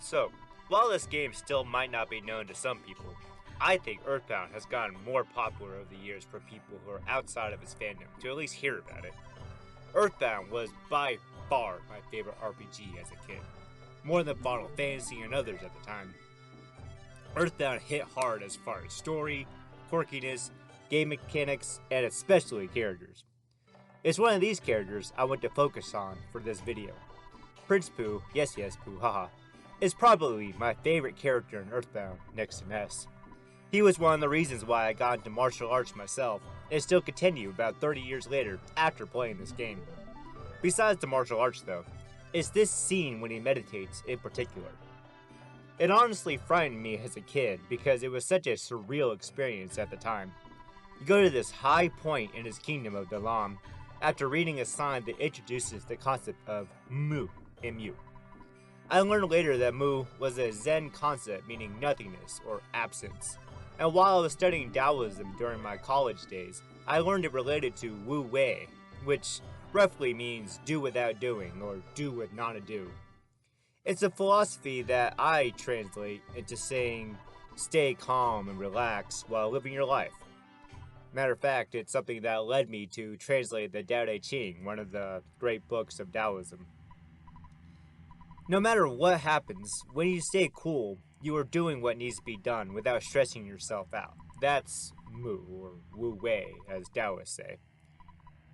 So, while this game still might not be known to some people, I think Earthbound has gotten more popular over the years for people who are outside of its fandom to at least hear about it. Earthbound was by far my favorite RPG as a kid, more than Final Fantasy and others at the time. Earthbound hit hard as far as story, quirkiness, game mechanics, and especially characters. It's one of these characters I want to focus on for this video. Prince Pooh, yes Pooh, haha, is probably my favorite character in Earthbound next to Ness. He was one of the reasons why I got into martial arts myself, and still continue about 30 years later after playing this game. Besides the martial arts though, it's this scene when he meditates in particular. It honestly frightened me as a kid because it was such a surreal experience at the time. You go to this high point in his kingdom of Dalam after reading a sign that introduces the concept of Mu, M-U. I learned later that Mu was a Zen concept meaning nothingness or absence. And while I was studying Taoism during my college days, I learned it related to Wu Wei, which roughly means do without doing or do with not a do. It's a philosophy that I translate into saying stay calm and relax while living your life. Matter of fact, it's something that led me to translate the Tao Te Ching, one of the great books of Taoism. No matter what happens, when you stay cool, you are doing what needs to be done without stressing yourself out. That's Mu, or Wu Wei, as Taoists say.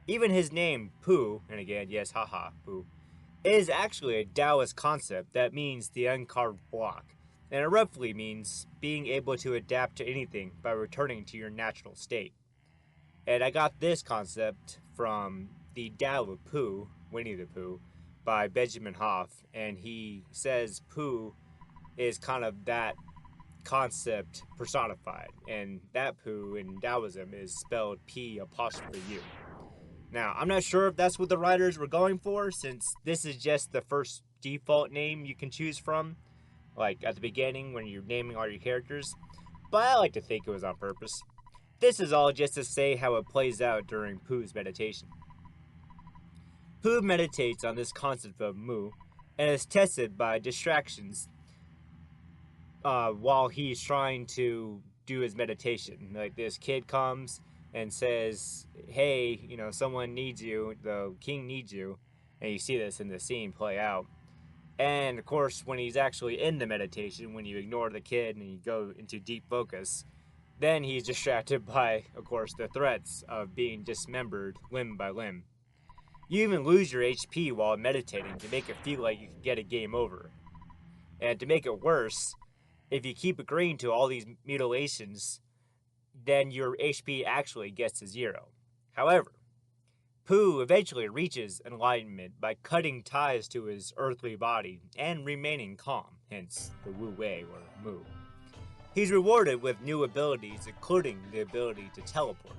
Even his name, Pooh, and again, yes, haha, Pooh, is actually a Taoist concept that means the uncarved block, and it roughly means being able to adapt to anything by returning to your natural state. And I got this concept from the Tao of Pooh, Winnie the Pooh, by Benjamin Hoff, and he says Pooh is kind of that concept personified, and that Pooh in Taoism is spelled P''U. Now, I'm not sure if that's what the writers were going for, since this is just the first default name you can choose from, like at the beginning when you're naming all your characters, but I like to think it was on purpose. This is all just to say how it plays out during Pooh's meditation. Pooh meditates on this concept of Mu, and is tested by distractions while he's trying to do his meditation. Like this kid comes and says, hey, someone needs you, the king needs you, and you see this in the scene play out. And of course, when he's actually in the meditation, when you ignore the kid and you go into deep focus, then he's distracted by, of course, the threats of being dismembered limb by limb. You even lose your HP while meditating to make it feel like you can get a game over. And to make it worse, if you keep agreeing to all these mutilations, then your HP actually gets to 0. However, Pooh eventually reaches enlightenment by cutting ties to his earthly body and remaining calm, hence the Wu Wei or Mu. He's rewarded with new abilities, including the ability to teleport.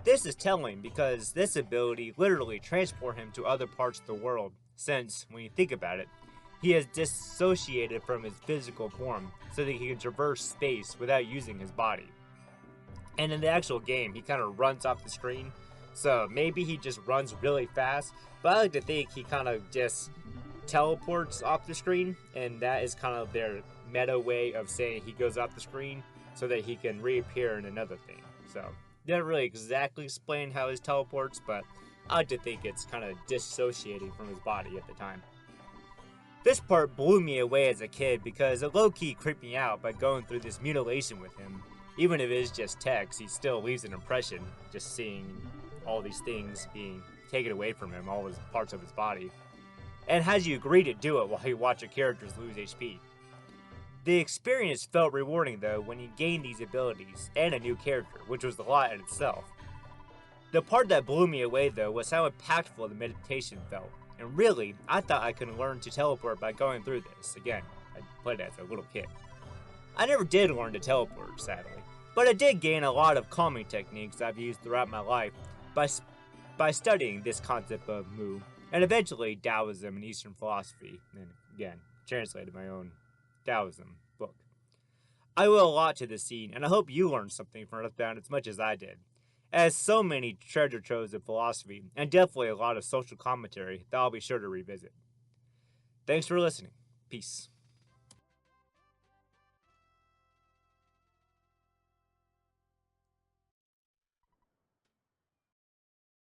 This is telling because this ability literally transports him to other parts of the world, since, when you think about it, he is dissociated from his physical form so that he can traverse space without using his body. And in the actual game, he kind of runs off the screen, so maybe he just runs really fast, but I like to think he kind of just teleports off the screen, and that is kind of their meta way of saying he goes off the screen so that he can reappear in another thing. So, they don't really exactly explain how he teleports, but I like to think it's kind of dissociating from his body at the time. This part blew me away as a kid because it low-key creeped me out by going through this mutilation with him. Even if it is just text, he still leaves an impression just seeing all these things being taken away from him, all his parts of his body. And has you agree to do it while you watch your characters lose HP. The experience felt rewarding though when you gained these abilities and a new character, which was a lot in itself. The part that blew me away though was how impactful the meditation felt. And really, I thought I could learn to teleport by going through this. Again, I played it as a little kid. I never did learn to teleport, sadly, but I did gain a lot of calming techniques I've used throughout my life by studying this concept of Mu, and eventually Taoism and Eastern philosophy, and again, translated my own Taoism book. I owe a lot to this scene, and I hope you learned something from Earthbound as much as I did. It has so many treasure troves of philosophy, and definitely a lot of social commentary that I'll be sure to revisit. Thanks for listening. Peace.